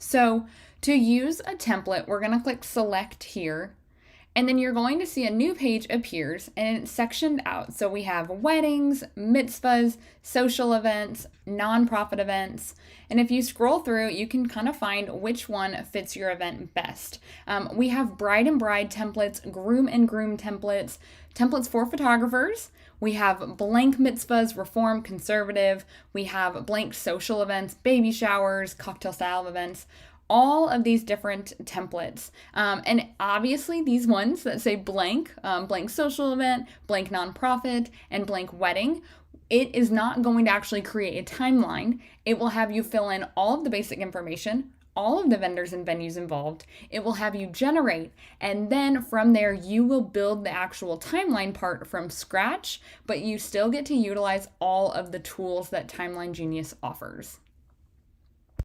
So to use a template, we're going to click select here. And then you're going to see a new page appears and it's sectioned out. So we have weddings, mitzvahs, social events, nonprofit events. And if you scroll through, you can kind of find which one fits your event best. We have bride and bride templates, groom and groom templates, templates for photographers. We have blank mitzvahs, reform, conservative. We have blank social events, baby showers, cocktail style events, all of these different templates. And obviously these ones that say blank, blank social event, blank nonprofit, and blank wedding, it is not going to actually create a timeline. It will have you fill in all of the basic information, all of the vendors and venues involved. It will have you generate, and then from there you will build the actual timeline part from scratch, but you still get to utilize all of the tools that Timeline Genius offers.